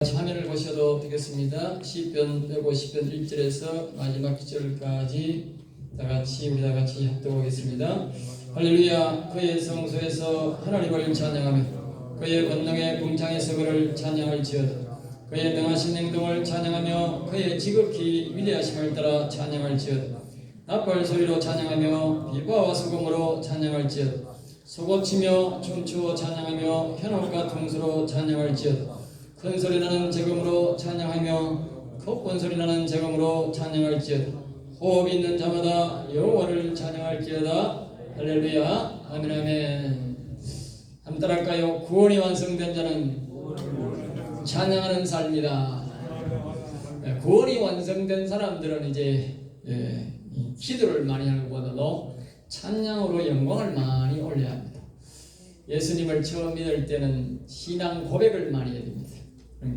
화면을 보셔도 되겠습니다. 시편 150편 1절에서 마지막 기절까지 다 같이 합독하겠습니다. 할렐루야. 그의 성소에서 하나님을 찬양하며 그의 권능의 궁창에서 그를 찬양할지어다. 그의 능하신 행동을 찬양하며 그의 지극히 위대하심을 따라 찬양할지어다. 나팔 소리로 찬양하며 비바와 소금으로 찬양할지어다. 소고치며 춤추어 찬양하며 현혹과 통수로 찬양할지어다. 큰 소리 나는 제금으로 찬양하며 큰 소리 나는 제금으로 찬양할지어다. 호흡이 있는 자마다 여호와를 찬양할지어다. 할렐루야. 아멘 아멘. 한번 따라할까요? 구원이 완성된 자는 찬양하는 삶이다. 구원이 완성된 사람들은 이제 기도를 많이 하는 것보다도 찬양으로 영광을 많이 올려야 합니다. 예수님을 처음 믿을 때는 신앙 고백을 많이 해야 됩니다.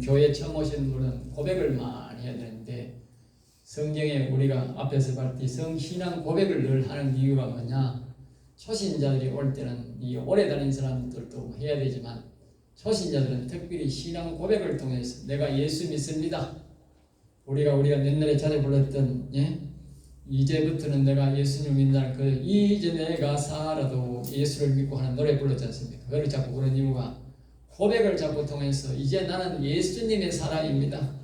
교회 처음 오신 분은 고백을 많이 해야 되는데, 성경에 우리가 앞에서 봤듯이 성신앙 고백을 늘 하는 이유가 뭐냐? 초신자들이 올 때는 이 오래 다닌 사람들도 해야 되지만, 초신자들은 특별히 신앙 고백을 통해서 내가 예수 믿습니다. 우리가 옛날에 자주 불렀던 이제부터는 내가 예수님을 믿는다는 이제 내가 살아도 예수를 믿고 하는 노래 불렀지 않습니까? 그걸 자꾸 그런 이유가 고백을 자꾸 통해서 이제 나는 예수님의 사람입니다.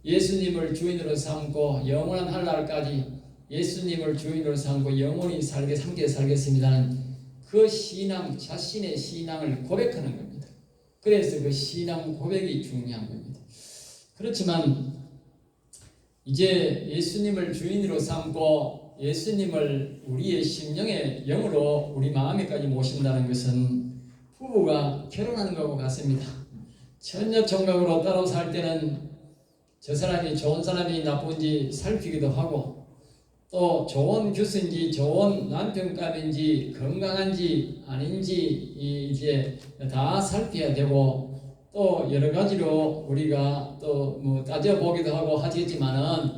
예수님을 주인으로 삼고 영원한 한날까지 예수님을 주인으로 삼고 영원히 함께 살겠습니다는 그 신앙, 자신의 신앙을 고백하는 겁니다. 그래서 그 신앙 고백이 중요한 겁니다. 그렇지만 이제 예수님을 주인으로 삼고 예수님을 우리의 심령의 영으로 우리 마음에까지 모신다는 것은 부부가 결혼하는 것과 같습니다. 천녀총각으로 따로 살 때는 저 사람이 좋은 사람이 나쁜지 살피기도 하고, 또 좋은 교수인지 좋은 남편감인지 건강한지 아닌지 이제 다 살펴야 되고, 또 여러 가지로 우리가 또 따져보기도 하고 하지만은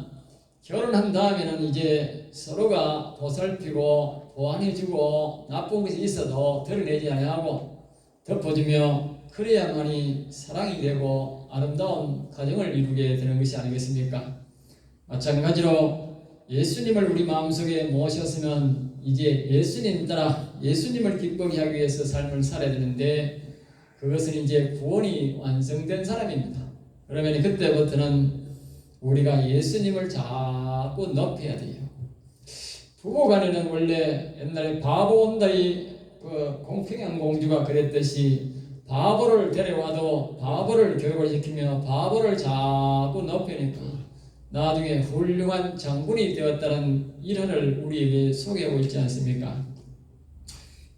결혼한 다음에는 이제 서로가 보살피고 보완해주고 나쁜 것이 있어도 드러내지 아니하고 덮어주며 그래야만이 사랑이 되고 아름다운 가정을 이루게 되는 것이 아니겠습니까? 마찬가지로 예수님을 우리 마음속에 모셨으면 이제 예수님 따라 예수님을 기쁘게 하기 위해서 삶을 살아야 되는데, 그것은 이제 구원이 완성된 사람입니다. 그러면 그때부터는 우리가 예수님을 자꾸 높여야 돼요. 부부간에는 원래 옛날에 바보 온다이 공평한 공주가 그랬듯이 바보를 데려와도 바보를 교육을 시키며 바보를 자꾸 높이니까 나중에 훌륭한 장군이 되었다는 일화를 우리에게 소개하고 있지 않습니까?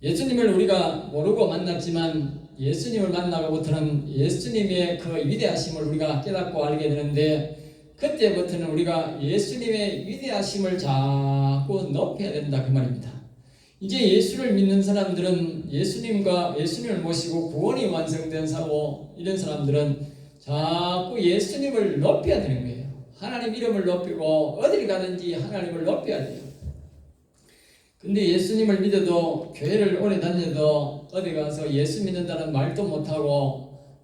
예수님을 우리가 모르고 만났지만 예수님을 만나고부터는 예수님의 그 위대하심을 우리가 깨닫고 알게 되는데, 그때부터는 우리가 예수님의 위대하심을 자꾸 높여야 된다 그 말입니다. 이제 예수를 믿는 사람들은 예수님을 모시고 구원이 완성된 사고, 이런 사람들은 자꾸 예수님을 높여야 되는 거예요. 하나님 이름을 높이고 어딜 가든지 하나님을 높여야 돼요. 근데 예수님을 믿어도 교회를 오래 다녀도 어디 가서 예수 믿는다는 말도 못하고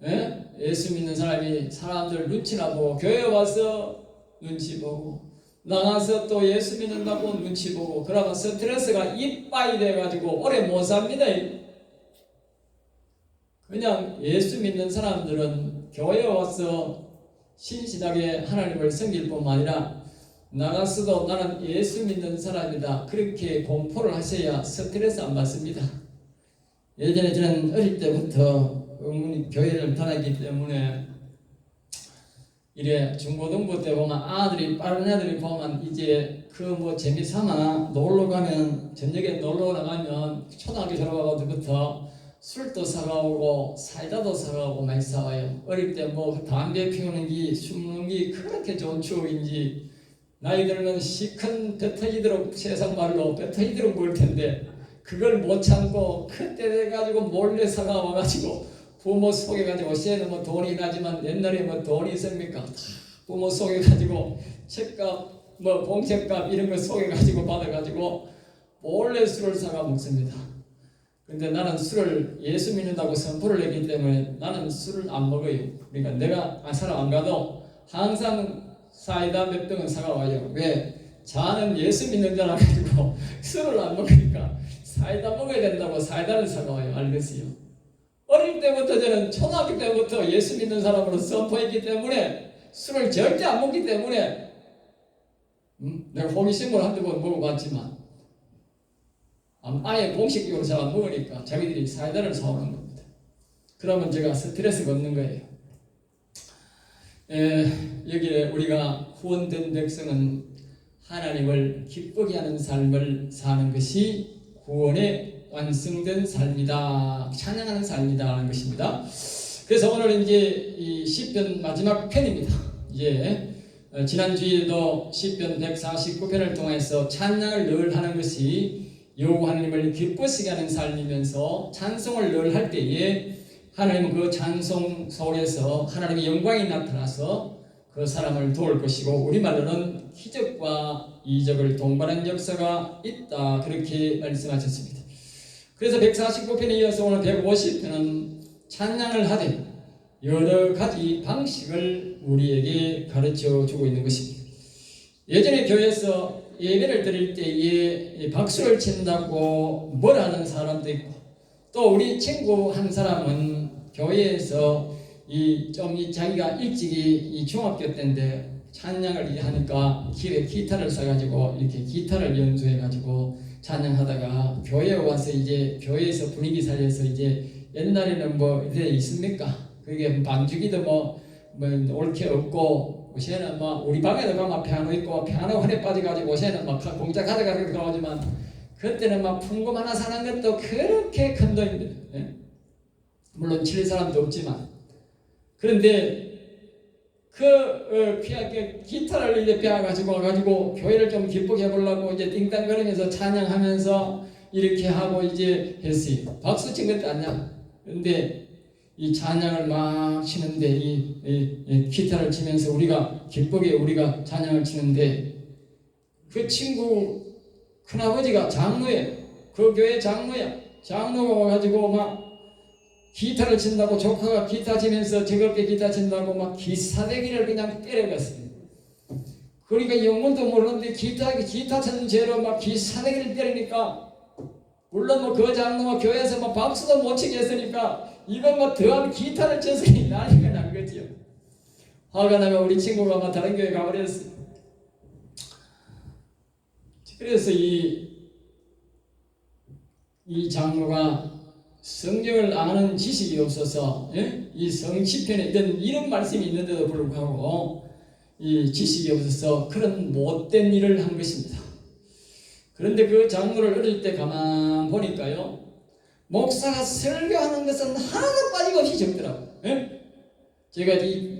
예수 믿는 사람들 눈치나 보고, 교회 와서 눈치 보고 나가서 또 예수 믿는다고 눈치 보고, 그러면 스트레스가 이빠이 돼가지고 오래 못 삽니다. 그냥 예수 믿는 사람들은 교회에 와서 신실하게 하나님을 섬길 뿐만 아니라 나가서도 나는 예수 믿는 사람이다 그렇게 공포를 하셔야 스트레스 안 받습니다. 예전에 저는 어릴 때부터 교회를 다녔기 때문에 이래 중고등부 때 보면 빠른 애들이 보면 이제 재미삼아 놀러 가면, 저녁에 놀러 나가면 초등학교 졸업하고부터 술도 사가오고 사이다도 사가오고 많이 사와요. 어릴 때 담배 피우는 게 숨는 게 그렇게 좋은 추억인지, 나이 들면 시큰 배 터지도록, 세상 말로 배 터지도록 먹을 텐데 그걸 못 참고 그때 돼가지고 몰래 사가와가지고 부모 속여가지고, 쟤는 돈이 나지만 옛날에 돈이 있습니까? 부모 속여가지고 책값 봉책값 이런 거 속여가지고 받아가지고 몰래 술을 사가 먹습니다. 근데 나는 술을 예수 믿는다고 선포를 했기 때문에 나는 술을 안 먹어요. 그러니까 내가 사람 안 가도 항상 사이다 몇 병은 사가와요. 왜? 자는 예수 믿는 자라 가지고 술을 안 먹으니까 사이다 먹어야 된다고 사이다를 사가와요. 알겠어요? 어릴 때부터 저는 초등학교 때부터 예수 믿는 사람으로 선포했기 때문에 술을 절대 안 먹기 때문에 내가 호기심으로 한두 번 먹어봤지만 아예 공식적으로 잘 안 먹으니까 자기들이 사이다를 사오는 겁니다. 그러면 제가 스트레스가 없는 거예요. 여기에 우리가 구원된 백성은 하나님을 기쁘게 하는 삶을 사는 것이 구원의 완성된 삶이다, 찬양하는 삶이다 하는 것입니다. 그래서 오늘 이제 이 시편 마지막 편입니다. 지난주에도 시편 149편을 통해서 찬양을 늘 하는 것이 여호와 하나님을 기쁘시게 하는 삶이면서 찬송을 늘 할 때에 하나님은 그 찬송 속에서 하나님의 영광이 나타나서 그 사람을 도울 것이고 우리말로는 기적과 이적을 동반한 역사가 있다 그렇게 말씀하셨습니다. 그래서 149편에 이어서 오늘 150편은 찬양을 하되 여러 가지 방식을 우리에게 가르쳐 주고 있는 것입니다. 예전에 교회에서 예배를 드릴 때에 박수를 친다고 뭐라 하는 사람도 있고 또 우리 친구 한 사람은 교회에서 자기가 일찍이 중학교 때인데 찬양을 하니까 길에 기타를 사가지고 이렇게 기타를 연주해가지고 찬양하다가 교회에 와서 이제 교회에서 분위기 살려서 이제 옛날에는 뭐 이래 있습니까? 그게 반주기도 뭐 옳게 없고 요새는 뭐 우리 방에도 가면 피아노 있고 피아노 환에 빠져가지고 요새는 막 공짜 가져가기도 하지만 그때는 막 풍금 하나 사는 것도 그렇게 큰 돈입니다. 물론 칠 사람도 없지만 그런데 기타를 이제 배워가지고 와가지고 교회를 좀 기쁘게 해보려고 이제 띵땅거리면서 찬양하면서 이렇게 하고 이제 했어요. 박수 친 것도 아니야. 그런데 이 찬양을 막 치는데 이 기타를 치면서 우리가 기쁘게 우리가 찬양을 치는데 그 친구 큰아버지가 장로예요. 그 교회 장로야. 장로가 와가지고 막 기타를 친다고 조카가 기타 치면서 즐겁게 기타 친다고 막 기사대기를 그냥 때려갔어요. 그러니까 영문도 모르는데 기타 친 죄로 막 기사대기를 때리니까 물론 뭐 그 장로가 교회에서 뭐 박수도 못 치게 했으니까 이건 뭐 더한 기타를 쳐서 난리가 난 거지요. 화가 나면 우리 친구가 막 다른 교회 가버렸어요. 그래서 이 장로가 성경을 아는 지식이 없어서 이 성시편에 이런 말씀이 있는데도 불구하고 이 지식이 없어서 그런 못된 일을 한 것입니다. 그런데 그 장로를 어릴 때 가만 보니까요, 목사가 설교하는 것은 하나도 빠짐없이 적더라고요.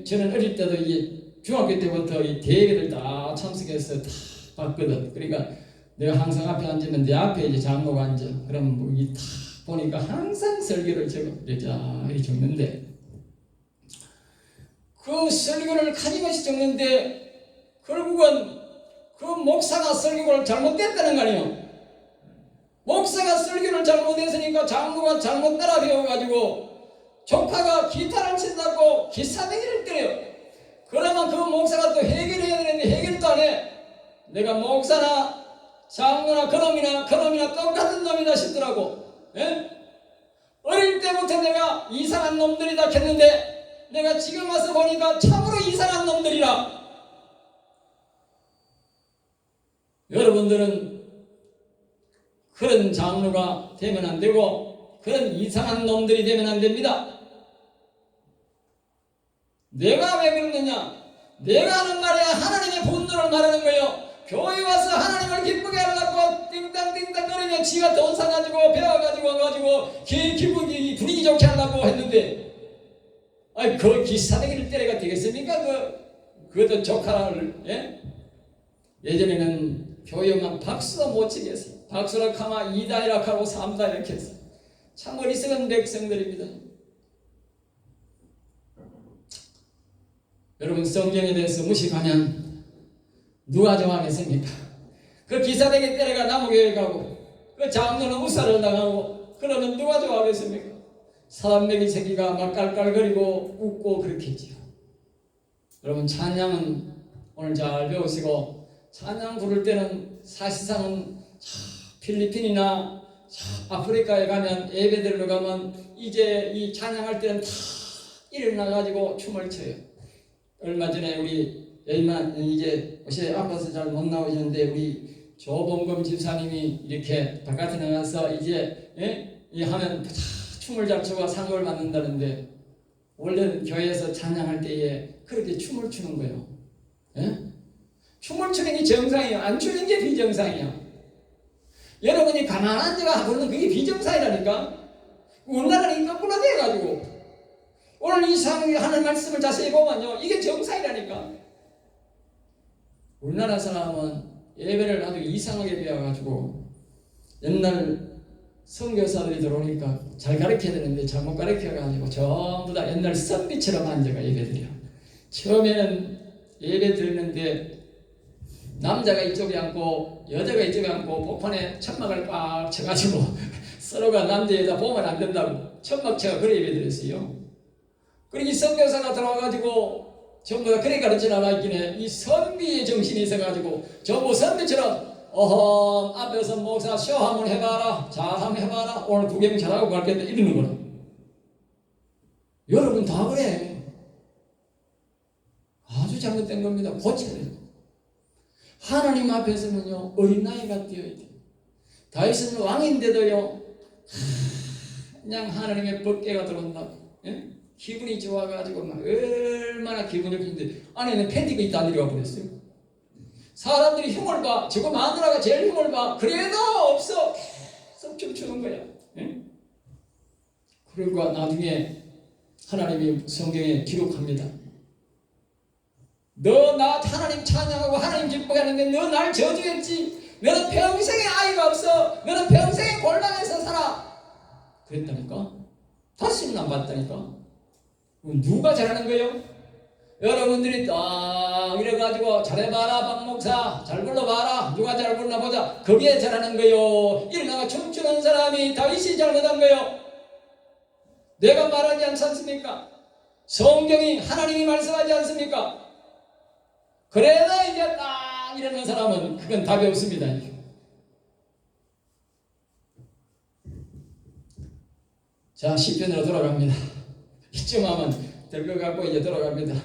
저는 어릴 때도 중학교 때부터 이 대회를 다 참석해서 다 봤거든. 그러니까 내가 항상 앞에 앉으면 내 앞에 이제 장로가 앉아. 그럼 다 보니까 항상 설교를 이렇게 적는데 그 설교를 가지고서 적는데 결국은 그 목사가 설교를 잘못했다는 거 아니에요. 목사가 설교를 잘못했으니까 장로가 잘못 따라 배워가지고 조카가 기타를 친다고 기사대기를 때려요. 그러면 그 목사가 또 해결해야 되는데 해결도 안 해. 내가 목사나 장로나 그놈이나 똑같은 놈이다 싶더라고. 어릴 때부터 내가 이상한 놈들이다 했는데 내가 지금 와서 보니까 참으로 이상한 놈들이라. 여러분들은 그런 장로가 되면 안 되고 그런 이상한 놈들이 되면 안 됩니다. 내가 왜 그러느냐? 내가 하는 말이야 하나님의 분노를 말하는 거예요. 교회 와서 하나님을 기쁘게 하려고 띵땅띵땅거리며 지가 돈 사가지고 배워가지고 와가지고 기쁘게 분위기 좋게 하려고 했는데 그 기사대기를 때려가 되겠습니까? 그것도 조카를 예전에는 교회만 박수도 못 치겠어요. 박수라 하면 2다 이라 하고 3다 이렇게 했어요. 참 어리석은 백성들입니다. 여러분 성경에 대해서 무식하면 누가 좋아하겠습니까? 그 기사대기 때려가 남무교회 가고 그 장로는 우사를 당하고 그러면 누가 좋아하겠습니까? 사람 먹이 새끼가 막 깔깔거리고 웃고 그렇겠지요. 여러분, 찬양은 오늘 잘 배우시고, 찬양 부를 때는 사실상은 필리핀이나 아프리카에 가면, 예배들로 가면 이제 이 찬양할 때는 다 일어나가지고 춤을 춰요. 얼마 전에 우리 이제 옷이 아파서 잘 못 나오셨는데, 우리 조봉금 집사님이 이렇게 바깥에 나가서 이제 이 하면 다 춤을 잘 추고 상을 받는다는데, 원래는 교회에서 찬양할 때에 그렇게 춤을 추는 거예요. 예? 춤을 추는 게 정상이에요. 안 추는 게 비정상이야. 여러분이 가만한 데가 부르는 그게 비정상이라니까. 우리나라는 거꾸로 돼가지고 오늘 이 상황에 하는 말씀을 자세히 보면요, 이게 정상이라니까. 우리나라 사람은 예배를 아주 이상하게 배워가지고, 옛날 선교사들이 들어오니까 잘 가르쳐야 되는데 잘못 가르쳐가지고 전부 다 옛날 선비처럼 앉아가 예배드려. 처음에는 예배 드리는데 남자가 이쪽에 앉고 여자가 이쪽에 앉고 복판에 천막을 꽉 쳐가지고 서로가 남자 여자 보면 안 된다고 천막 쳐가 그래 예배 드렸어요. 그러니 선교사가 들어와가지고 전부 다 그래 가르쳐 나와 있긴 해. 이 선비의 정신이 있어가지고 저보 선비처럼 어허 앞에서 목사 쇼 한번 해봐라, 잘 한번 해봐라, 오늘 구경 잘하고 갈겠다 이러는 거라. 여러분 다 그래. 아주 잘못된 겁니다. 고쳐야 돼요. 하나님 앞에서는요 어린아이가 되어야 돼요. 다윗은 왕인데도요 그냥 하나님의 법궤가 들어온다고, 예? 기분이 좋아가지고 막 얼마나 기분이 좋은데 안에는 팬티가 있다 내려와 버렸어요. 사람들이 흉을 봐. 저거 마누라가 제일 흉을 봐. 그래도 없어. 계속 춤추는 거야. 예? 그러고 나중에 하나님이 성경에 기록합니다. 너 나 하나님 찬양하고 하나님 기쁘게 하는데 너 날 저주했지. 너는 평생에 아이가 없어. 너는 평생에 곤란해서 살아. 그랬다니까. 다시는 안 봤다니까. 누가 잘하는 거예요? 여러분들이 딱 이래가지고 잘해봐라 박 목사, 잘 불러봐라, 누가 잘 불러나 보자, 거기에 잘하는 거요. 일어나가 춤추는 사람이 다윗이 잘못한 거요. 내가 말하지 않습니까? 성경이 하나님이 말씀하지 않습니까? 그래서 이제 딱 이러는 사람은 그건 답이 없습니다. 자, 시편으로 돌아갑니다. 이쯤 하면 될 것 같고 이제 돌아갑니다.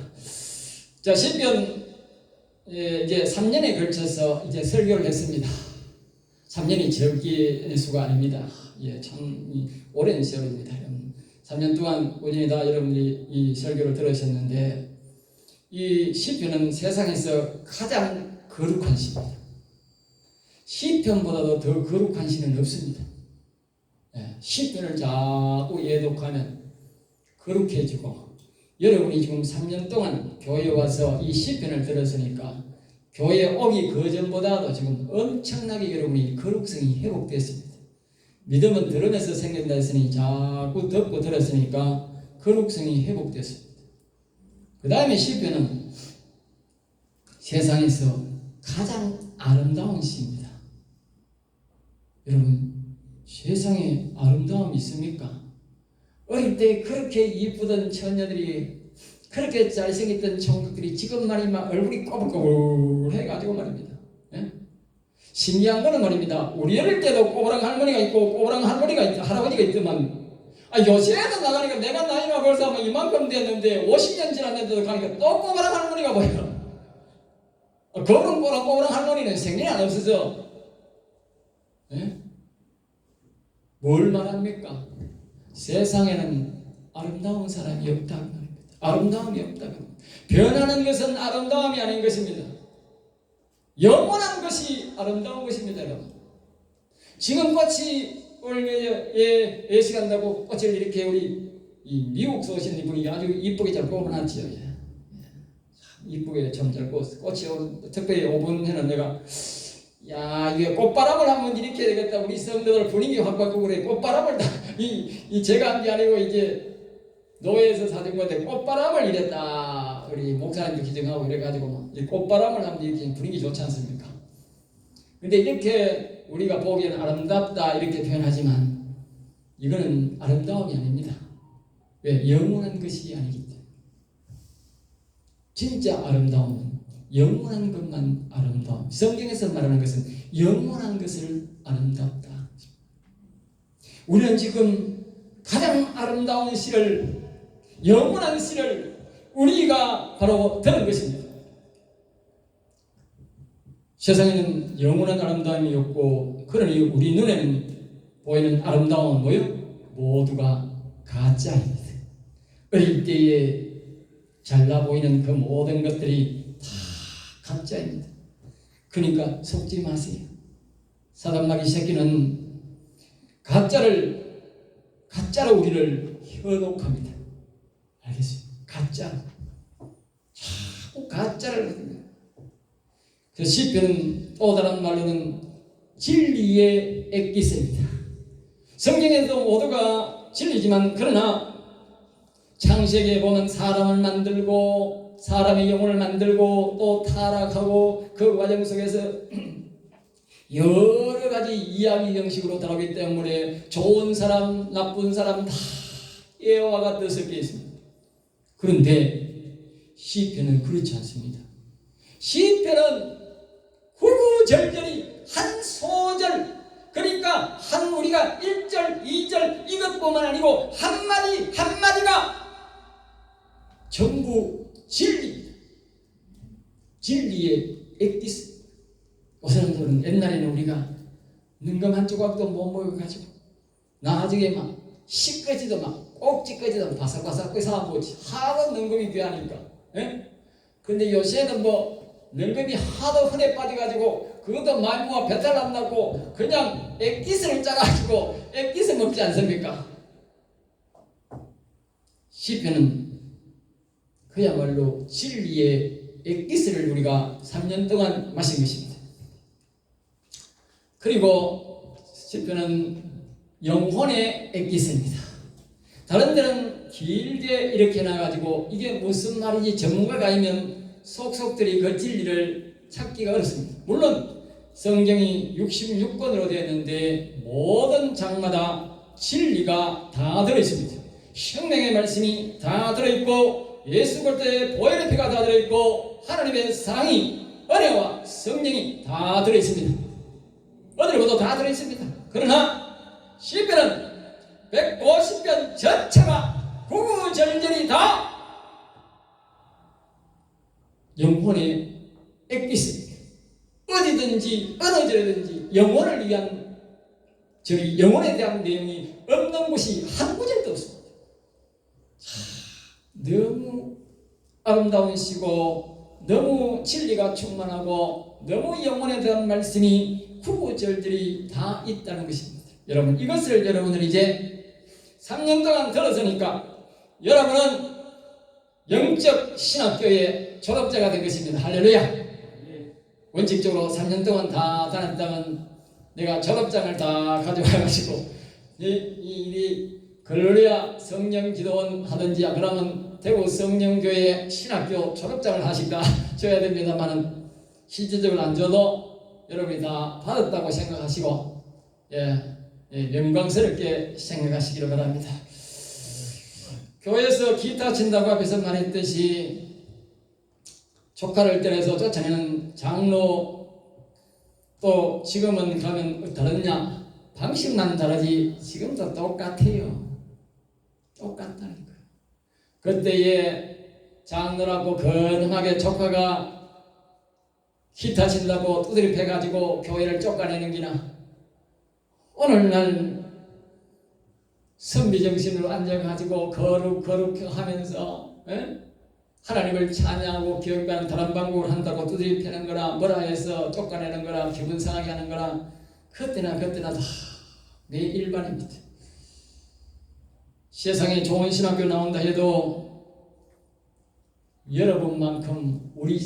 자, 시편 이제 3년에 걸쳐서 이제 설교를 했습니다. 3년이 적기의 수가 아닙니다. 예, 참 오랜 세월입니다. 3년 동안 우연히 다 여러분들이 이 설교를 들으셨는데, 이 시편은 세상에서 가장 거룩한 시입니다. 시편보다도 더 거룩한 시는 없습니다. 예, 시편을 자꾸 예독하면 거룩해지고, 여러분이 지금 3년 동안 교회에 와서 이 시편을 들었으니까 교회에 오기 그전보다도 지금 엄청나게 여러분이 거룩성이 회복됐습니다. 믿음은 들으면서 생긴다 했으니 자꾸 듣고 들었으니까 거룩성이 회복됐습니다. 그 다음에 시편은 세상에서 가장 아름다운 시입니다. 여러분, 세상에 아름다움이 있습니까? 어릴 때 그렇게 이쁘던 처녀들이, 그렇게 잘생겼던 총각들이 지금 말이면 얼굴이 꼬불꼬불 해가지고 말입니다. 예? 신기한 거는 말입니다. 우리 어릴 때도 꼬부랑 할머니가 있고 꼬부랑 할아버지가 있더만, 요새는 나가니까 내가 나이가 벌써 뭐 이만큼 됐는데 50년 지났는데도 가니까 또 꼬부랑 할머니가 보여. 그런 꼬부랑 할머니는 생전에 안 없어져. 예? 뭘 말합니까? 세상에는 아름다운 사람이 없다는 말입니다. 아름다움이 없다는 말입니다. 변하는 것은 아름다움이 아닌 것입니다. 영원한 것이 아름다운 것입니다, 여러분. 지금 꽃이 오늘 예식한다고 꽃을 이렇게 우리 이 미국에서 오신 분이 아주 이쁘게 잘 뽑아놨지요. 이쁘게 참 잘 꽃이 특별히 5분 해는 내가 이게 꽃바람을 한번 일으켜야 되겠다. 우리 성도들 분위기 확 바꾸고 그래. 꽃바람을 제가 한 게 아니고 이제 노예에서 사준 건데 꽃바람을 이랬다. 우리 목사님도 기증하고 이래가지고 이 꽃바람을 하면 이렇게 분위기 좋지 않습니까? 근데 이렇게 우리가 보기에는 아름답다 이렇게 표현하지만 이거는 아름다움이 아닙니다. 왜? 영원한 것이 아니기 때문에. 진짜 아름다움은 영원한 것만 아름다움. 성경에서 말하는 것은 영원한 것을 아름답다. 우리는 지금 가장 아름다운 시를, 영원한 시를 우리가 바로 들은 것입니다. 세상에는 영원한 아름다움이 없고, 그러니 우리 눈에는 보이는 아름다움은 뭐요? 모두가 가짜입니다. 어릴 때에 잘나 보이는 그 모든 것들이 다 가짜입니다. 그러니까 속지 마세요. 사단마귀 새끼는 가짜로 우리를 현혹합니다. 알겠어요? 가짜로. 자꾸 가짜를 합니다. 그래서 시편은 또 다른 말로는 진리의 엑기스입니다. 성경에도 모두가 진리지만, 그러나 창세기에 보면 사람을 만들고 사람의 영혼을 만들고 또 타락하고 그 과정 속에서 여러 가지 이야기 형식으로 다루기 때문에 좋은 사람, 나쁜 사람 다 예화가 떠섞여 있습니다. 그런데 시편은 그렇지 않습니다. 시편은 구구절절히 한 소절, 그러니까 우리가 1절, 2절 이것뿐만 아니고 한마디 한마디가 전부 진리입니다. 진리의 엑기스. 그 사람들은 옛날에는 우리가 능금 한 조각도 못 먹어가지고 나중에 막 씨까지도 막 꼭지까지도 바삭바삭 사보지 하도 능금이 귀하니까. 예? 근데 요새는 뭐 능금이 하도 흔해 빠져가지고 그것도 많이 모아 배탈 안 나고 그냥 엑기스를 짜가지고 엑기스 먹지 않습니까? 시편은 그야말로 진리의 엑기스를 우리가 3년 동안 마신 것입니다. 그리고 시편은 영혼의 엑기스입니다. 다른 데는 길게 이렇게 나가지고 이게 무슨 말인지 전문가가 아니면 속속들이 그 진리를 찾기가 어렵습니다. 물론 성경이 66권으로 되어 있는데 모든 장마다 진리가 다 들어있습니다. 생명의 말씀이 다 들어있고 예수 그리스도의 보혈의 피가 다 들어있고 하나님의 사랑이, 은혜와 성령이 다 들어있습니다. 어디를 봐도 다 들어있습니다. 그러나 시편은 150편 전체가 구구절절히 다 영혼의 엑기스입니다. 어디든지 어느 절이든지 영혼을 위한, 저희 영혼에 대한 내용이 없는 곳이 한 구절도 없습니다. 너무 아름다운 시고 너무 진리가 충만하고 너무 영혼에 대한 말씀이 구구절절히 다 있다는 것입니다. 여러분, 이것을 여러분은 이제 3년 동안 들었으니까 여러분은 영적 신학교의 졸업자가 된 것입니다. 할렐루야. 원칙적으로 3년 동안 다 다녔다면 내가 졸업장을 다 가져와가지고 이 글로리아 성령기도원 하든지, 그러면 대구 성령교회 신학교 졸업장을 하실까 줘야 됩니다만은 실질적으로 안 줘도 여러분이 다 받았다고 생각하시고 영광스럽게 생각하시기를 바랍니다. 교회에서 기타 친다고 앞에서 말했듯이 조카를 때려서 쫓아내는 장로, 또 지금은 그러면 다르냐? 방식만 다르지 지금도 똑같아요. 똑같다는 거예요. 그때에 장로라고 근엄하게 조카가 기타 친다고 두드려 패가지고 교회를 쫓아내는 기나, 오늘날 선비정신으로 앉아가지고 거룩 하면서 하나님을 찬양하고 경배하는 다른 방법을 한다고 두드려 패는 거나 뭐라 해서 쫓아내는 거나 기분 상하게 하는 거나 그때나 다 내 일반입니다. 세상에 좋은 신학교 나온다 해도 여러분만큼 우리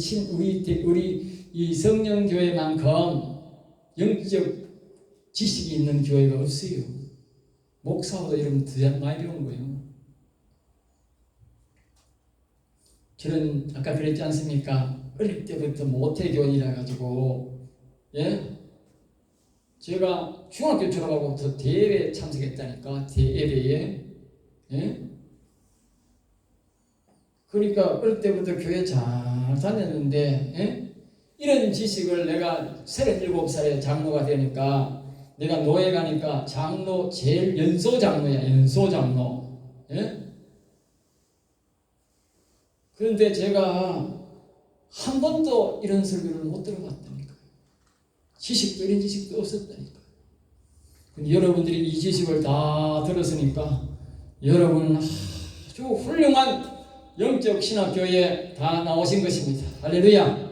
이 성령교회만큼 영적 지식이 있는 교회가 없어요. 목사보다 여러분 더 많이 배운 거예요. 저는 아까 그랬지 않습니까? 어릴 때부터 모태교원이라 가지고 제가 중학교 졸업하고 더 대회에 참석했다니까. 대예배에. 예? 그러니까 어릴 때부터 교회 잘 다녔는데, 예? 이런 지식을 내가 37살에 장로가 되니까, 내가 노예 가니까 장로 제일 연소 장로야. 연소 장로. 예? 그런데 제가 한 번도 이런 설교를 못 들어봤다니까요. 지식도 이런 지식도 없었다니까요. 근데 여러분들이 이 지식을 다 들었으니까 여러분은 아주 훌륭한 영적 신학교에 다 나오신 것입니다. 할렐루야.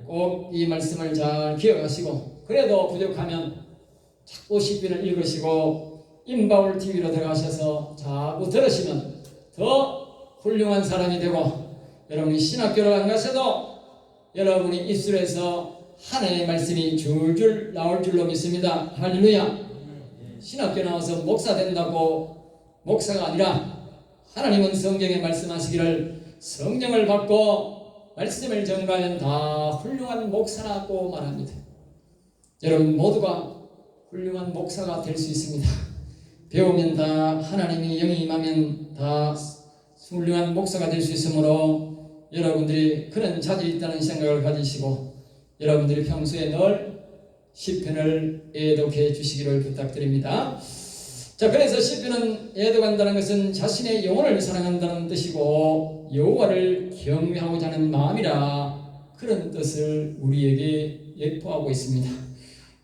꼭 이 말씀을 잘 기억하시고, 그래도 부족하면 자꾸 시편을 읽으시고 인바울 TV로 들어가셔서 자꾸 들으시면 더 훌륭한 사람이 되고, 여러분이 신학교를 안 가셔도 여러분이 입술에서 하나님의 말씀이 줄줄 나올 줄로 믿습니다. 할렐루야. 신학교 나와서 목사 된다고 목사가 아니라, 하나님은 성경에 말씀하시기를 성령을 받고 말씀을 전가하면 다 훌륭한 목사라고 말합니다. 여러분 모두가 훌륭한 목사가 될 수 있습니다. 배우면 다, 하나님이 영이 임하면 다 훌륭한 목사가 될 수 있으므로 여러분들이 그런 자질이 있다는 생각을 가지시고, 여러분들이 평소에 늘 시편을 애독해 주시기를 부탁드립니다. 자, 그래서 시편은 애독한다는 것은 자신의 영혼을 사랑한다는 뜻이고, 여호와를 경외하고자 하는 마음이라, 그런 뜻을 우리에게 예포하고 있습니다.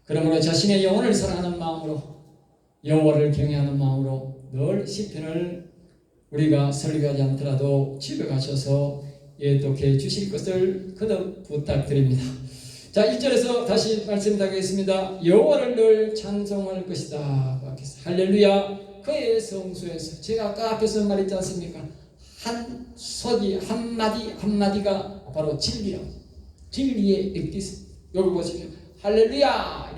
그러므로 자신의 영혼을 사랑하는 마음으로, 여호와를 경외하는 마음으로 늘 시편을 우리가 설교하지 않더라도 집에 가셔서 애독해 주실 것을 거듭 부탁드립니다. 자, 1절에서 다시 말씀드리겠습니다. 여호와를 늘 찬송할 것이다. 할렐루야. 그의 성소에서, 제가 아까 앞에서 말했지 않습니까? 한 소리 한마디 한마디가 바로 진리라고. 진리의 액기스. 여기 보시면 할렐루야,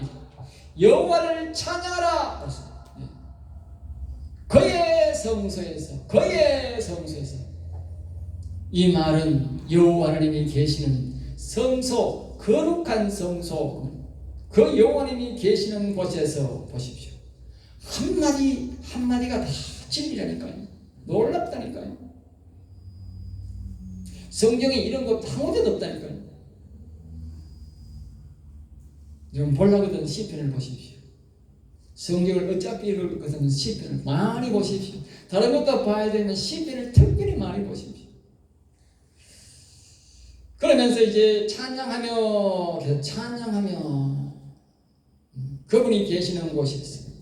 여호와를 찬양하라. 그의 성소에서, 그의 성소에서. 이 말은 여호와 하나님이 계시는 성소, 거룩한 성소, 그 여호와 하나님이 계시는 곳에서 보십시오. 한마디 한마디가 다 진리라니까요. 놀랍다니까요. 성경에 이런 거 아무데도 없다니까요. 좀 보려거든 시편을 보십시오. 성경을 어차피 읽거든 시편을 많이 보십시오. 다른 것도 봐야 되면 시편을 특별히 많이 보십시오. 그러면서 이제 찬양하며 그분이 계시는 곳이었어요.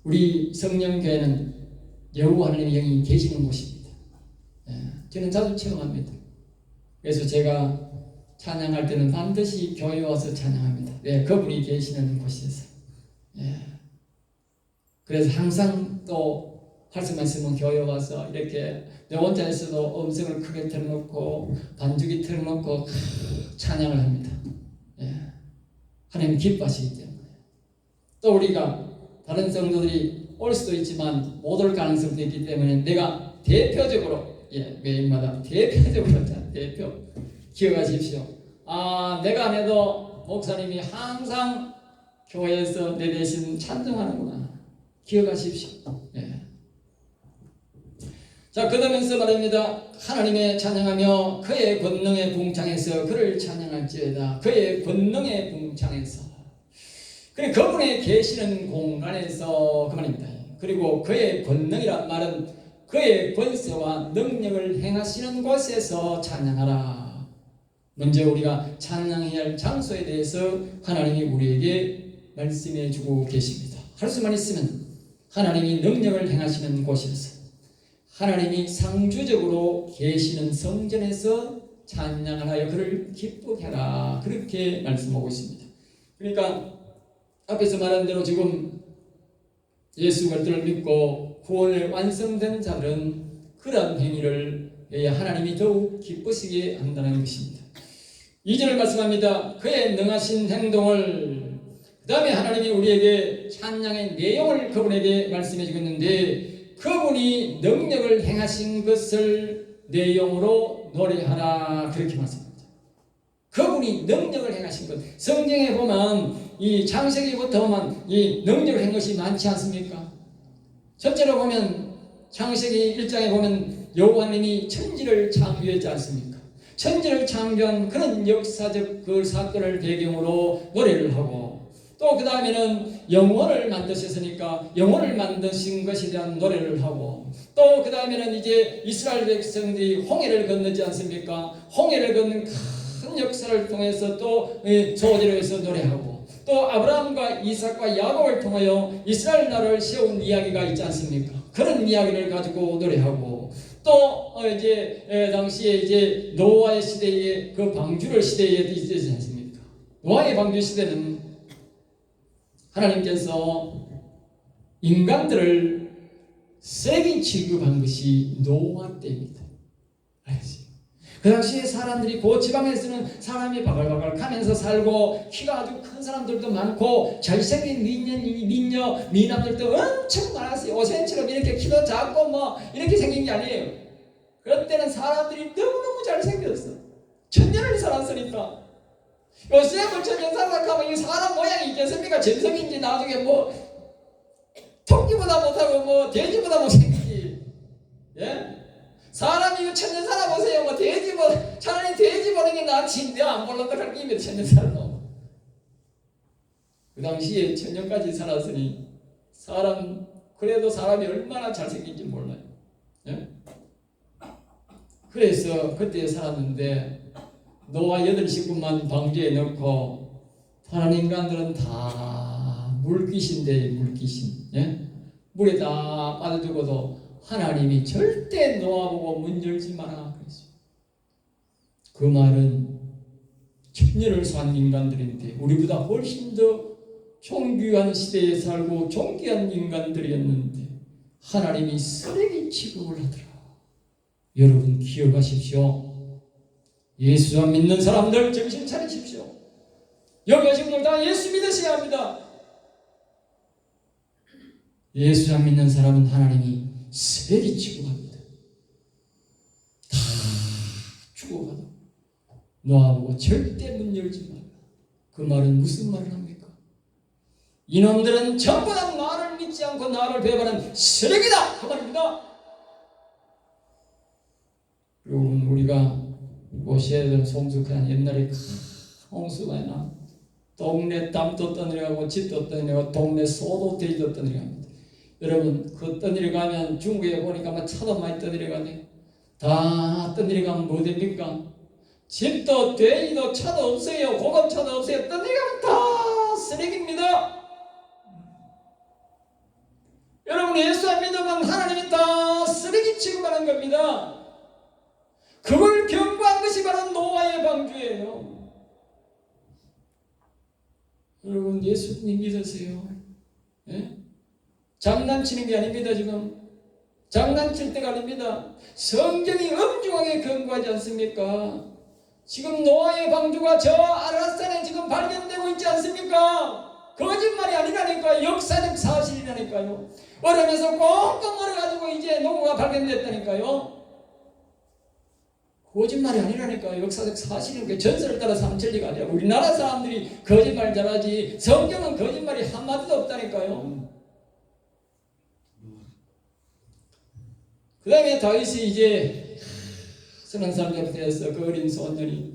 우리 성령교회는 여호와 하나님의 영이 계시는 곳입니다. 저는 자주 체험합니다. 그래서 제가 찬양할 때는 반드시 교회에 와서 찬양합니다. 네, 그분이 계시는 곳에서. 그래서 항상 또 할 수만 있으면 교회에 와서 이렇게 내 혼자 있어도 음성을 크게 틀어놓고 반주기 틀어놓고 찬양을 합니다. 하나님 기뻐하시기 때문에. 또 우리가 다른 성도들이 올 수도 있지만 못 올 가능성도 있기 때문에 내가 대표적으로 매일마다 대표 기억하십시오. 내가 안 해도 목사님이 항상 교회에서 내 대신 찬송하는구나. 기억하십시오. 자, 그러면서 말합니다. 하나님의 찬양하며 그의 권능의 궁창에서 그를 찬양할지어다. 그의 권능의 궁창에서. 그리고 그분의 계시는 공간에서 그 말입니다. 그리고 그의 권능이란 말은 그의 권세와 능력을 행하시는 곳에서 찬양하라. 먼저 우리가 찬양해야 할 장소에 대해서 하나님이 우리에게 말씀해 주고 계십니다. 할 수만 있으면 하나님이 능력을 행하시는 곳에서, 하나님이 상주적으로 계시는 성전에서 찬양을 하여 그를 기쁘게 하라. 그렇게 말씀하고 있습니다. 그러니까 앞에서 말한 대로 지금 예수 그리스도를 믿고 구원을 완성된 자들은 그러한 행위를 해야 하나님이 더욱 기쁘시게 한다는 것입니다. 2절을 말씀합니다. 그의 능하신 행동을, 그 다음에 하나님이 우리에게 찬양의 내용을 그분에게 말씀해 주고 있는데, 그분이 능력을 행하신 것을 내용으로 노래하라. 그렇게 말씀합니다. 그분이 그분이 능력을 행하신 것. 성경에 보면 이 창세기부터 보면 이 능력을 한 것이 많지 않습니까? 첫째로 보면 창세기 1장에 보면 여호와님이 천지를 창조했지 않습니까? 천지를 창조한 그런 역사적 그 사건을 배경으로 노래를 하고, 또 그 다음에는 영혼을 만드셨으니까 영혼을 만드신 것에 대한 노래를 하고, 또 그 다음에는 이제 이스라엘 백성들이 홍해를 건너지 않습니까? 홍해를 걷는 큰 역사를 통해서 또 소제로 해서 노래하고, 또 아브라함과 이삭과 야곱을 통하여 이스라엘 나라를 세운 이야기가 있지 않습니까? 그런 이야기를 가지고 노래하고, 또 이제 당시에 이제 노아의 시대에 그 방주를 시대에 있지 않습니까? 노아의 방주 시대는 하나님께서 인간들을 쓰레기 취급한 것이 노아 때입니다. 알겠어요? 그 당시에 사람들이 그 지방에서는 사람이 바글바글 가면서 살고, 키가 아주 큰 사람들도 많고, 잘생긴 미녀, 미남들도 엄청 많았어요. 오센처럼 이렇게 키도 작고 뭐 이렇게 생긴 게 아니에요. 그때는 사람들이 너무너무 잘생겼어. 천년을 살았으니까. 요셉을 천년 살아가면 이 사람 모양이 있겠습니까? 전성인지 나중에 뭐 토끼보다 못하고 뭐 돼지보다 못생기지. 예? 사람이 이거 천년 살아보세요. 뭐 돼지보다, 차라리 돼지 보는 게 낫지. 내가 안 볼란다 할 끼면 천년 살아. 그 당시에 천년까지 살았으니 사람, 그래도 사람이 얼마나 잘생긴지 몰라요. 예? 그래서 그때 살았는데 노아 8식구만 방주에 넣고 다른 인간들은 다 물귀신데 물귀신. 예? 물에 다 빠져들고도 하나님이 절대 노아 보고 문 열지 마라 그랬어요. 그 말은 천년을 산 인간들인데 우리보다 훨씬 더 존귀한 시대에 살고 존귀한 인간들이었는데 하나님이 쓰레기 취급을 하더라. 여러분 기억하십시오. 예수 안 믿는 사람들 정신 차리십시오. 여기 오신 분들 다 예수 믿으셔야 합니다. 예수 안 믿는 사람은 하나님이 쓰레기 취급합니다. 다 죽어가다. 노아보고 절대 문 열지 마라. 그 말은 무슨 말을 합니까? 이놈들은 전부 다 나를 믿지 않고 나를 배반한 쓰레기다 그 말입니다. 여러분 우리가 모셔야 될 송숙한 옛날에 큰 홍수가 나 동네 땀도 떠내려가고 집도 떠내려가고 동네 소도 돼지도 떠내려갑니다. 여러분 그 떠내려가면 중국에 보니까 막 차도 많이 떠내려가네. 다 떠내려가면 뭐 됩니까? 집도 돼지도 차도 없어요. 고급차도 없어요. 떠내려가면 다 쓰레기입니다. 여러분 예수 안 믿으면 하나님이 다 쓰레기 취급하는 겁니다. 그걸 경고한 것이 바로 노아의 방주예요. 여러분 예수님 믿으세요. 예? 장난치는 게 아닙니다. 지금 장난칠 때가 아닙니다. 성경이 엄중하게 경고하지 않습니까? 지금 노아의 방주가 저 아라산에 지금 발견되고 있지 않습니까? 거짓말이 아니라니까요. 역사적 사실이라니까요. 얼음에서 꽁꽁 얼어가지고 이제 노아가 발견됐다니까요. 거짓말이 아니라니까요. 역사적 사실이니까 전설을 따라 삼천리가 아니라 우리나라 사람들이 거짓말 잘하지 성경은 거짓말이 한마디도 없다니까요. 그 다음에 다윗이 이제 30살 때부터 해서 그 어린 소년이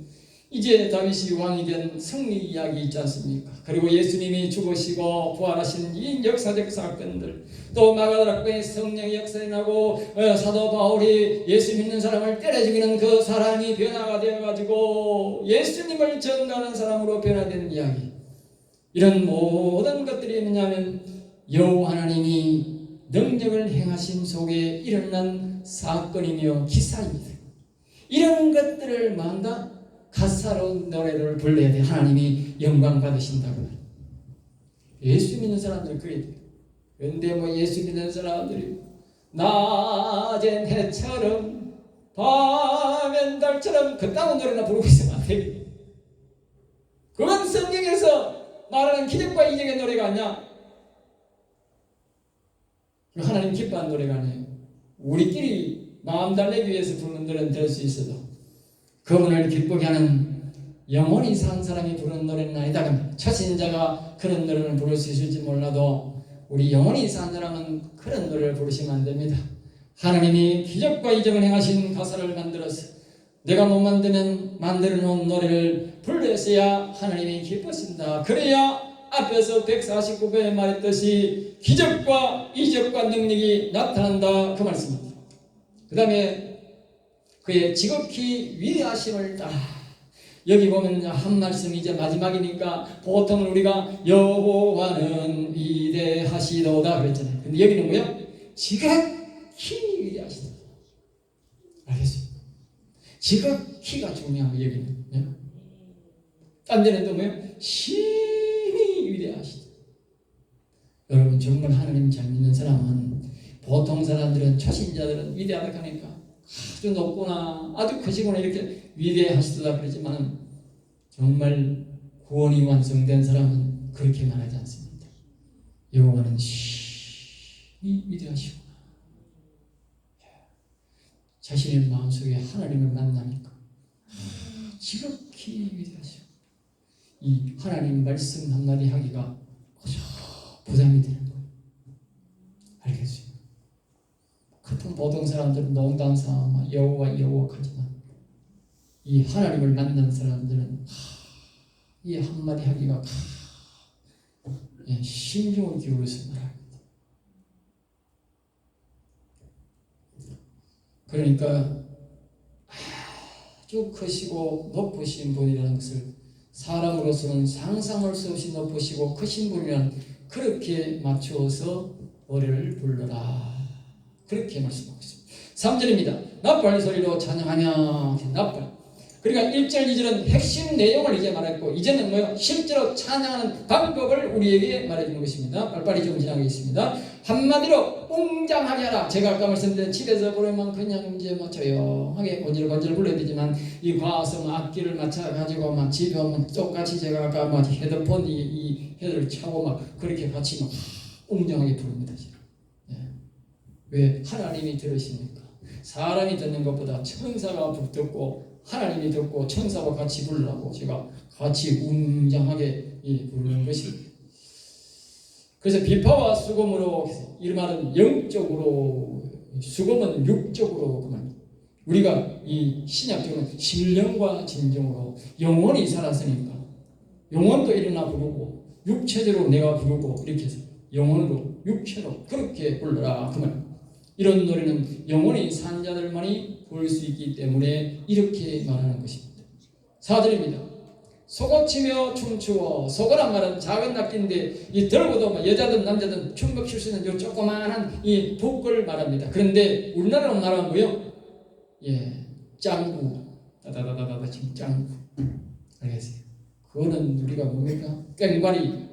이제 다윗이 왕이 된 승리 이야기 있지 않습니까? 그리고 예수님이 죽으시고 부활하신 이 역사적 사건들, 또 마가다락방에 성령의 역사가 나고 사도 바울이 예수 믿는 사람을 때려 죽이는 그 사람이 변화가 되어가지고 예수님을 전가하는 사람으로 변화된 이야기, 이런 모든 것들이 뭐냐면 여호와 하나님이 능력을 행하신 속에 일어난 사건이며 기사입니다. 이런 것들을 만다 가사로 노래를 불러야 돼. 하나님이 영광 받으신다고. 예수 믿는 사람들 그래야 돼. 그런데 뭐 예수 믿는 사람들이 낮엔 해처럼 밤엔 달처럼 그따운 노래나 부르고 있으면 안 돼. 그건 성경에서 말하는 기적과 이적의 노래가 아니야. 하나님 기뻐하는 노래가 아니에요. 우리끼리 마음 달래기 위해서 부르는 노래는 될 수 있어도 그분을 기쁘게 하는 영원히 산 사람이 부르는 노래는 아니다. 초신자가 그런 노래를 부를 수 있을지 몰라도 우리 영원히 산 사람은 그런 노래를 부르시면 안 됩니다. 하나님이 기적과 이적을 행하신 가사를 만들어서 내가 못 만드는 만들어 놓은 노래를 불렀어야 하나님이 기쁘신다. 그래야 앞에서 149배에 말했듯이 기적과 이적과 능력이 나타난다. 그 말씀입니다. 그 다음에 그의 지극히 위대하심을 여기 보면 한 말씀 이제 마지막이니까 보통 우리가 여호와는 위대하시도다 그랬잖아요. 근데 여기는 뭐야? 지극히 위대하시다. 알겠어요? 지극히가 중요한 거 여기는. 네? 딴 데는 또 뭐예요? 심히 위대하시다. 여러분 정말 하나님 잘 믿는 사람은 보통 사람들은 초신자들은 위대하다 하니까 아주 높구나 아주 크시구나 이렇게 위대하시다 그러지만 정말 구원이 완성된 사람은 그렇게 말하지 않습니다. 여호와는 심히 위대하시구나. 자신의 마음속에 하나님을 만나니까 지극히 위대하시고 이 하나님 말씀 한마디 하기가 부담이 되는 거예요. 알겠어요? 같은 보통 사람들은 농담 삼아 여호와 하지만 이 하나님을 만난 사람들은 이 한마디 하기가 신중을 기울여서 말합니다. 그러니까 아주 크시고 높으신 분이라는 것을 사람으로서는 상상할 수 없이 높으시고 크신 분이란 그렇게 맞추어서 노래를 불러라. 그렇게 말씀하고 있습니다. 3절입니다. 나팔 소리로 찬양하며 나팔. 그러니까 1절, 2절은 핵심 내용을 이제 말했고 이제는 뭐요? 실제로 찬양하는 방법을 우리에게 말해주는 것입니다. 빨리빨리 좀 지나가겠습니다. 한마디로 웅장하게 하라. 제가 아까 말씀드린 집에서 부르면 그냥 이제 뭐 조용하게 건질건질 불러야 되지만 이 과서 악기를 맞춰가지고 막 집에 오면 똑같이 제가 아까 막 헤드폰 이 헤드를 차고 막 그렇게 같이 막 웅장하게 부릅니다. 예. 왜? 하나님이 들으시니까. 사람이 듣는 것보다 천사가 듣고 하나님이 듣고 천사와 같이 부르라고 제가 같이 웅장하게 부르는 것입니다. 그래서 비파와 수금으로 이 말은 영적으로 수금은 육적으로 그만 우리가 이 신약적으로는 신령과 진정으로 영원히 살았으니까 영원도 일어나 부르고 육체적으로 내가 부르고 이렇게 해서 영원으로 육체로 그렇게 불러라 그 말. 이런 노래는 영원히 산 자들만이 부를 수 있기 때문에 이렇게 말하는 것입니다. 4절입니다. 소고치며 춤추어. 소고란 말은 작은 악기인데 이 들고도 여자든 남자든 춤을 출 수 있는 이 조그마한 이 북을 말합니다. 그런데 우리나라로 말하면 뭐요? 짱구. 다다다다다 지금 짱구. 알겠어요? 그거는 우리가 뭡니까? 깽발이.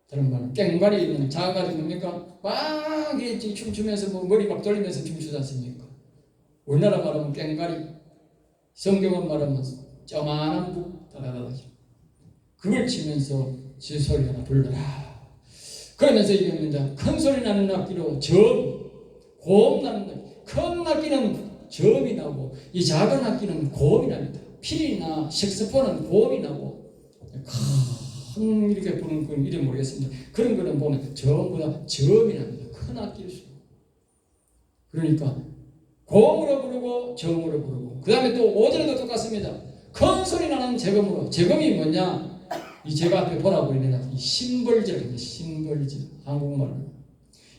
다른 말은 깽발이는 작아가지고 뭡니까? 막 춤추면서 뭐 머리 막 돌리면서 춤추지 않습니까? 우리나라 말하면 깽발이. 성경은 말하면 쪼만한 북. 그걸 치면서 지 소리 하나 불러라. 그러면서 얘기합니다. 큰 소리 나는 악기로 고음 나는 악기. 큰 악기는 저음이 나고 이 작은 악기는 고음이 납니다. 필이나 색소폰은 고음이 나고 큰 이렇게 부르는 건 이름 모르겠습니다. 그런 거는 보면 저음보다 저음이 납니다. 큰 악기일수록. 그러니까 고음으로 부르고 저음으로 부르고 그 다음에 또 5절에도 똑같습니다. 큰 소리 나는 재금으로. 재금이 뭐냐? 이 제가 앞에 보라고 있는 이 심벌절입니다. 심벌절. 한국말로.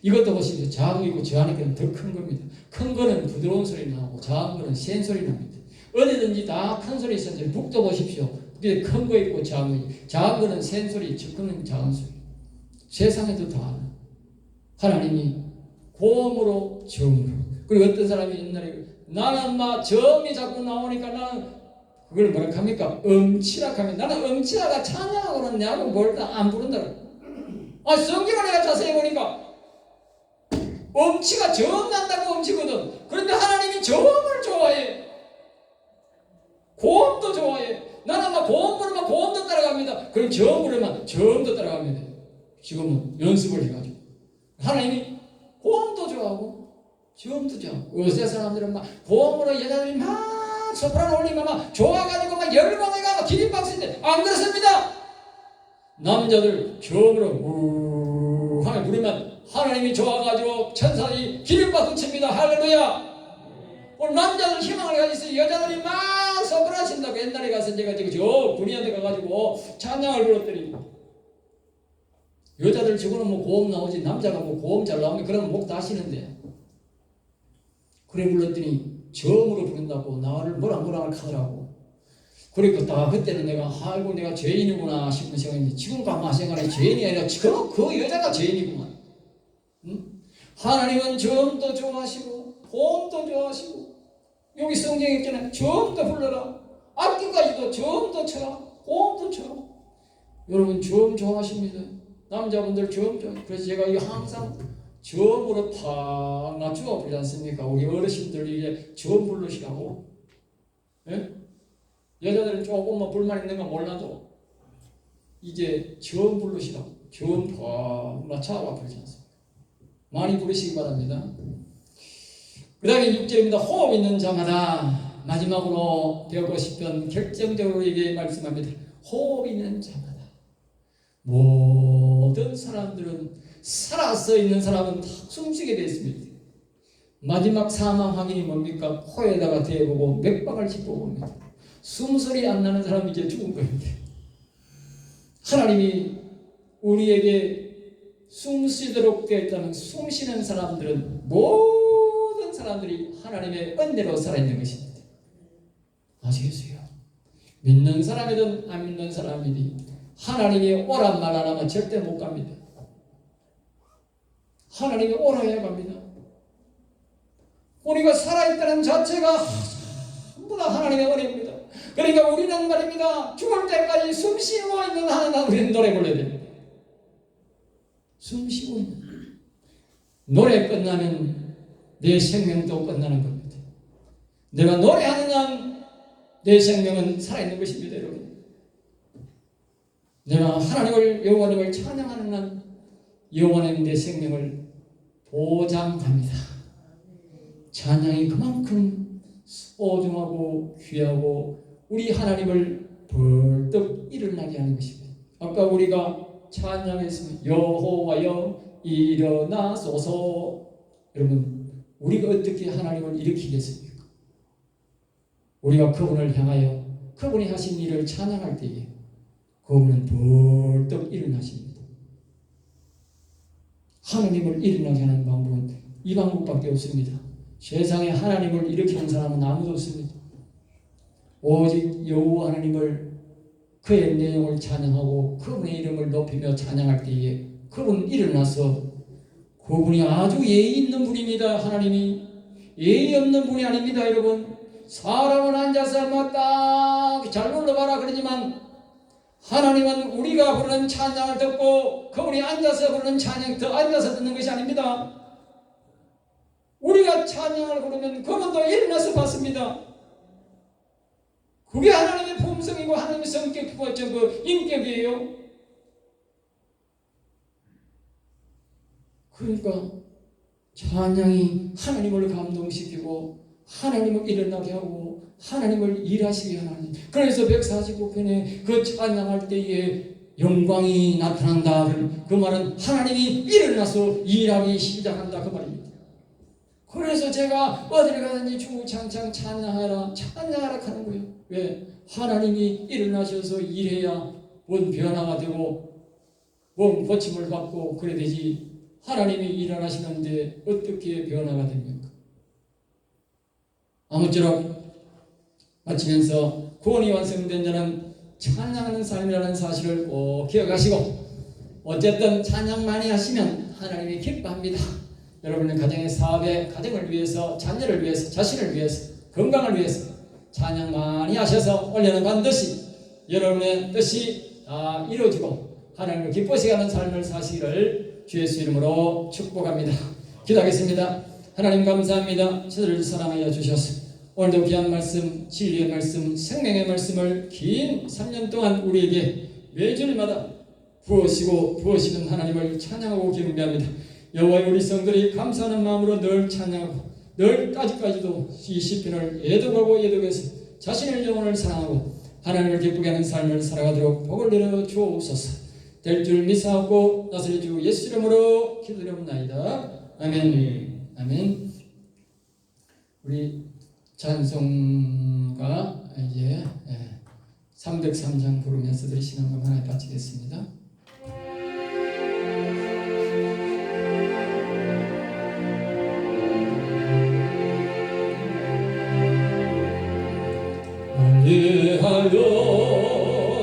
이것도 보시죠. 작은 있고 저 안에 거는 더 큰 겁니다. 큰 거는 부드러운 소리 나고 작은 거는 센 소리 납니다. 어디든지 다 큰 소리 있었는데 북도 보십시오. 큰 거 있고 작은 거. 작은 거는 센 소리, 큰 작은 소리. 세상에도 다 하나님이 고음으로 저음으로. 그리고 어떤 사람이 옛날에 나는 막 저음이 자꾸 나오니까 나는 그걸 뭐라 합니까? 음치락 하면 나는 음치라가 찬양하고는 내하고 뭘 안 부른다. 성경을 내가 자세히 보니까 음치가 저음 난다고 음치거든. 그런데 하나님이 저음을 좋아해. 고음도 좋아해. 나는 막 고음 부르면 고음도 따라갑니다. 그럼 저음 부르면 저음도 따라갑니다. 지금은 연습을 해가지고. 하나님이 고음도 좋아하고 저음도 좋아하고. 요새 사람들은 막 고음으로 여자들이 막 소프라노 올리면 막 좋아가지고 막 열광해가 기립박수인데 안 그렇습니다. 남자들 처음으로 하며 부르면 하나님이 좋아가지고 천사들이 기립박수 칩니다. 할렐루야. 오늘 남자들 희망을 가지고 있어요. 여자들이 막 서브라신다고. 옛날에 가서 제가 지금 저 군인한테 가가지고 찬양을 불렀더니 여자들 저거는 뭐 고음 나오지 남자가 뭐 고음 잘 나오면 그러면 목 다시는데 그래 불렀더니 처음으로 부른다고 나를 뭐라 하더라고. 그러니까 그때는 내가 아이고 내가 죄인이구나 싶은 생각인데 지금 가만 생각해 죄인이 아니라 그 여자가 죄인이구만. 응? 하나님은 저음도 좋아하시고 고음도 좋아하시고 여기 성경에 있잖아요. 저음도 불러라. 악기까지도 저음도 쳐라. 고음도 쳐라. 여러분 저음 좋아하십니다. 남자분들 저음 좋아해요. 그래서 제가 이거 항상 저음으로 탁 낮추어 부르지 않습니까? 우리 어르신들 이게 저음 부르시라고. 예? 여자들은 조금만 불만 있는 건 몰라도 이제 저음 부르시라고. 저음 탁 낮춰 부르지 않습니까? 많이 부르시기 바랍니다. 그 다음에 6절입니다. 호흡 있는 자마다 마지막으로 150편 결정적으로 이게 말씀합니다. 호흡 있는 자마다 모든 사람들은 살아서 있는 사람은 다 숨쉬게 되어 있습니다. 마지막 사망 확인이 뭡니까? 코에다가 대보고 맥박을 짚어봅니다. 숨소리 안 나는 사람이 이제 죽은 겁니다. 하나님이 우리에게 숨쉬도록 되어 있다면 숨쉬는 사람들은 모든 사람들이 하나님의 은혜로 살아있는 것입니다. 아시겠어요? 믿는 사람이든 안 믿는 사람이든 하나님이 오란 말 안 하면 절대 못 갑니다. 하나님이 오라 해야 갑니다. 우리가 살아있다는 자체가 전부 다 하나님의 은혜입니다. 그러니까 우리는 말입니다. 죽을 때까지 숨 쉬고 있는 하나님 우리는 노래 불러야 됩니다. 숨 쉬고 있는 노래 끝나면 내 생명도 끝나는 겁니다. 내가 노래하는 한 내 생명은 살아있는 것입니다. 여러분, 내가 하나님을 여호와님을 찬양하는 한 영원한 내 생명을 보장합니다. 찬양이 그만큼 소중하고 귀하고 우리 하나님을 벌떡 일어나게 하는 것입니다. 아까 우리가 찬양했으면 여호와여 일어나소서. 여러분, 우리가 어떻게 하나님을 일으키겠습니까? 우리가 그분을 향하여 그분이 하신 일을 찬양할 때에 그분은 벌떡 일어나십니다. 하나님을 일어나게 하는 방법은 이 방법밖에 없습니다. 세상에 하나님을 일으키는 사람은 아무도 없습니다. 오직 여호와 하나님을 그의 내용을 찬양하고 그분의 이름을 높이며 찬양할 때에 그분은 일어나서 그분이 아주 예의 있는 분입니다. 하나님이 예의 없는 분이 아닙니다. 여러분, 사람은 앉아서 딱 잘 불러봐라 그러지만 하나님은 우리가 부르는 찬양을 듣고 그분이 앉아서 부르는 찬양 더 앉아서 듣는 것이 아닙니다. 우리가 찬양을 부르면 그분도 일어나서 받습니다. 그게 하나님의 품성이고 하나님의 성격이고 그 인격이에요. 그러니까 찬양이 하나님을 감동시키고 하나님을 일어나게 하고 하나님을 일하시게 하는. 그래서 145편에 그 찬양할 때에 영광이 나타난다. 그 말은 하나님이 일어나서 일하기 시작한다 그 말입니다. 그래서 제가 어디를 가든지 주구장창 찬양하라 하는 거예요. 왜? 하나님이 일어나셔서 일해야 뭔 변화가 되고 뭔 고침을 받고 그래야 되지. 하나님이 일어나시는데 어떻게 변화가 됩니까? 아무쪼록 마치면서 구원이 완성된 자는 찬양하는 삶이라는 사실을 꼭 기억하시고 어쨌든 찬양 많이 하시면 하나님이 기뻐합니다. 여러분의 가정의 사업에 가정을 위해서 자녀를 위해서 자신을 위해서 건강을 위해서 찬양 많이 하셔서 올해는 반드시 여러분의 뜻이 다 이루어지고 하나님을 기쁘시게 하는 삶을 사시기를 주의 예수 이름으로 축복합니다. 기도하겠습니다. 하나님 감사합니다. 저들을 사랑하여 주셔서 오늘도 귀한 말씀, 진리의 말씀, 생명의 말씀을 긴 3년 동안 우리에게 매주일마다 부으시는 하나님을 찬양하고 경배합니다. 여호와의 우리 성들이 감사하는 마음으로 늘 찬양하고 늘 까지까지도 이 시편을 애독하고 애독해서 자신의 영혼을 사랑하고 하나님을 기쁘게 하는 삶을 살아가도록 복을 내려 주옵소서. 될 줄 믿사옵고 나사렛 주 예수 이름으로 기도드립나이다. 아멘. 아멘. 우리 찬송가 이제 303장 부르면서 드리시는 것 하나 바치겠습니다. 위하여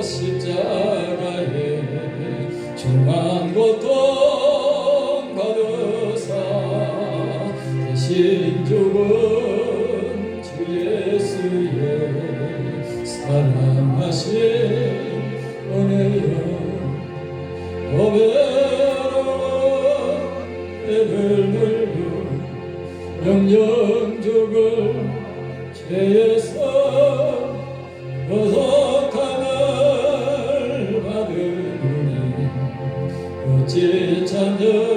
십자가에 중한 고통 받으사 대신 죽은 주 예수의 사랑하신 은혜여 고배로운 애를 물고 영영 죽을 죄에서 거듭함을 받으니 어찌 찬양하는가.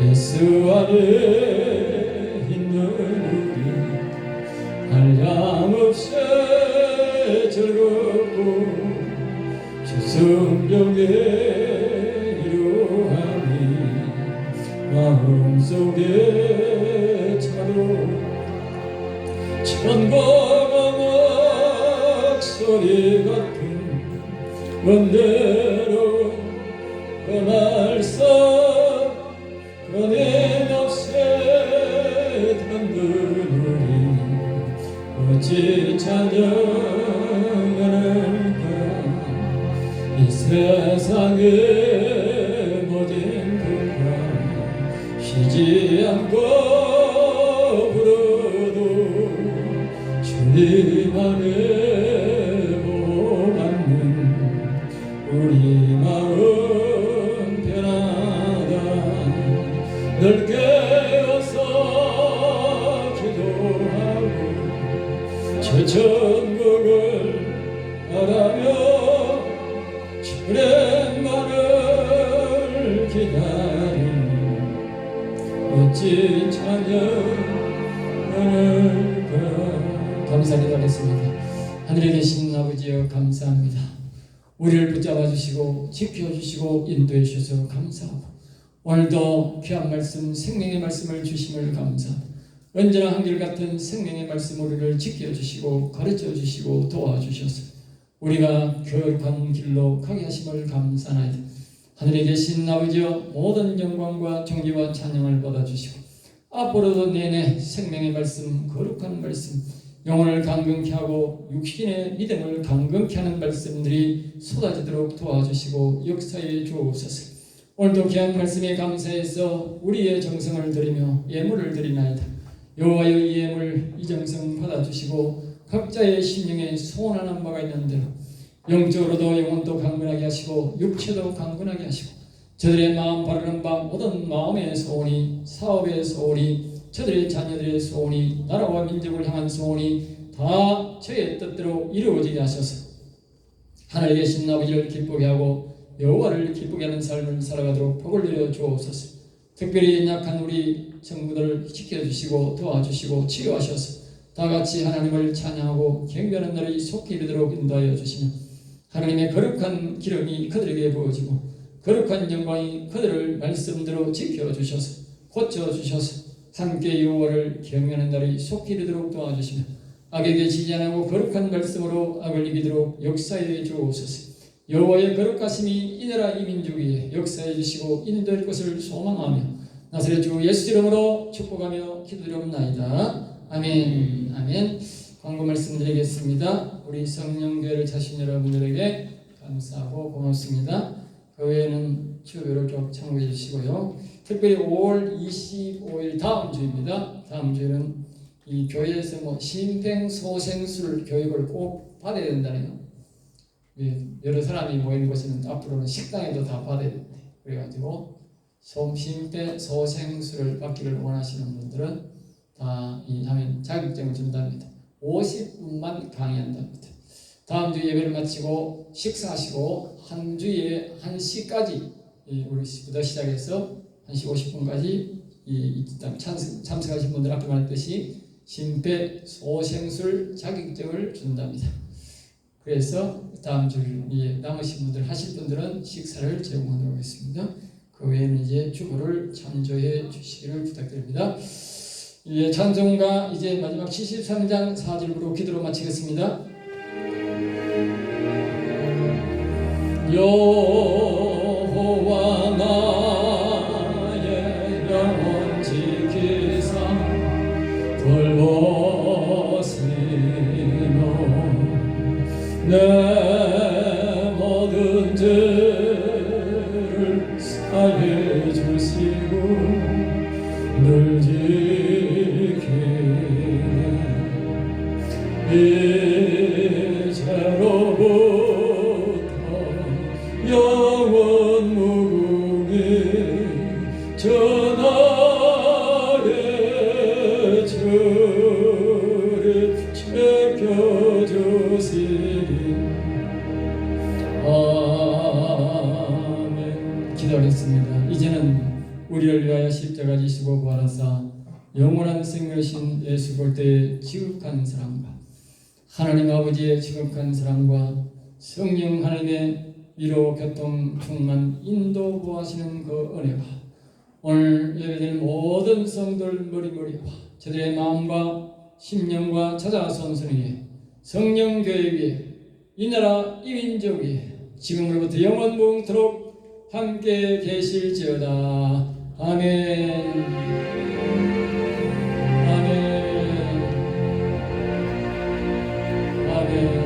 예수 안에 있는 우리 한량없이 즐겁고 주 성령의 이루함이 마음속에 차로 천국의 목소리 같은 원대로 그 말씀 끊임없이 듣는 우리 어찌 찬양하는가. 이 세상의 모든 것과 쉬지 않고 주님 안에 보호받는 우리 마음 편하다. 늘 깨어서 기도하고 저 천국을 바라며 주의 말을 기다리는 멋진 찬양하는가. 감사드리겠습니다. 하늘에 계신 아버지여 감사합니다. 우리를 붙잡아 주시고 지켜 주시고 인도해 주셔서 감사하고 오늘도 귀한 말씀 생명의 말씀을 주심을 감사합니다. 언제나 한결같은 생명의 말씀 우리를 지켜 주시고 가르쳐 주시고 도와주셔서 우리가 거룩한 길로 가게 하심을 감사하나이다. 하늘에 계신 아버지여 모든 영광과 존귀와 찬양을 받아주시고 앞으로도 내내 생명의 말씀 거룩한 말씀 영혼을 강건케 하고 육신의 믿음을 강건케 하는 말씀들이 쏟아지도록 도와주시고 역사해 주옵소서. 오늘도 귀한 말씀에 감사해서 우리의 정성을 드리며 예물을 드리나이다. 여호와여 이 예물 이 정성 받아주시고 각자의 심령에 소원하는 바가 있는 대로 영적으로도 영혼도 강건하게 하시고 육체도 강건하게 하시고 저들의 마음 바르는 바 모든 마음의 소원이 사업의 소원이 저들의 자녀들의 소원이 나라와 민족을 향한 소원이 다 저의 뜻대로 이루어지게 하셔서 하늘에 계신 아버지를 기쁘게 하고 여호와를 기쁘게 하는 삶을 살아가도록 복을 내려 주옵소서. 특별히 연약한 우리 성도들을 지켜주시고 도와주시고 치료하셔서 다같이 하나님을 찬양하고 경배하는 날이 속히 이르도록 인도하여 주시며 하나님의 거룩한 기름이 그들에게 부어지고 거룩한 영광이 그들을 말씀대로 지켜주셔서 고쳐주셔서 함께 여호와를 경외하는 날이 속히 이르도록 도와주시며 악에게 지지 않고 거룩한 말씀으로 악을 이기도록 역사해 주옵소서. 여호와의 거룩하심이 이 나라 이 민족 위에 역사해 주시고 인도할 것을 소망하며 나사렛 주 예수 이름으로 축복하며 기도드리옵나이다. 아멘. 아멘. 광고 말씀드리겠습니다. 우리 성령교회를 찾으신 여러분들에게 감사하고 고맙습니다. 그 외에는 주요를 좀 참고해 주시고요. 특별히 5월 25일 다음 주입니다. 다음 주에는 이 교회에서 심폐소생술 교육을 꼭 받아야 된다네요. 여러 사람이 모이는 곳에는 앞으로는 식당에도 다 받아야 된대. 그래가지고 심폐소생술을 받기를 원하시는 분들은 다 하면 자격증을 준답니다. 50분만 강의한답니다. 다음 주 예배를 마치고 식사하시고 한 주에 1시까지 우리부터 시작해서 1시 50분까지 참석하신 분들 아까 말했듯이 심폐소생술 자격증을 준답니다. 그래서 다음 주에 남으신 분들 하실 분들은 식사를 제공하도록 하겠습니다. 그 외에는 이제 주보를 참조해 주시기를 부탁드립니다. 예, 찬송가 이제 마지막 73장 4절부로 기도로 마치겠습니다. 여호와 나의 영혼 지키사 돌보시노 내 모든 죄를 사해 주시고 늘 지키네 이제로부터 영원 무궁히 전하의 죄를 챙겨주시리. 아멘. 기도하겠습니다. 이제는 우리를 위하여 십자가 지시고 부활하사 영원한 생명이신 예수 볼 때의 지극한 사랑과 하나님 아버지의 지극한 사랑과 성령 하나님의 위로 교통 충만 인도 보하시는 그 은혜가 오늘 예배드린 모든 성도들 머리머리와 저들의 마음과 심령과 찾아서 온 선생의 성령교회 위에 이 나라 이 민족 위에 지금으로부터 영원 무궁토록 함께 계실지어다. 아멘. 아멘.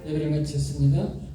예배를 마쳤습니다.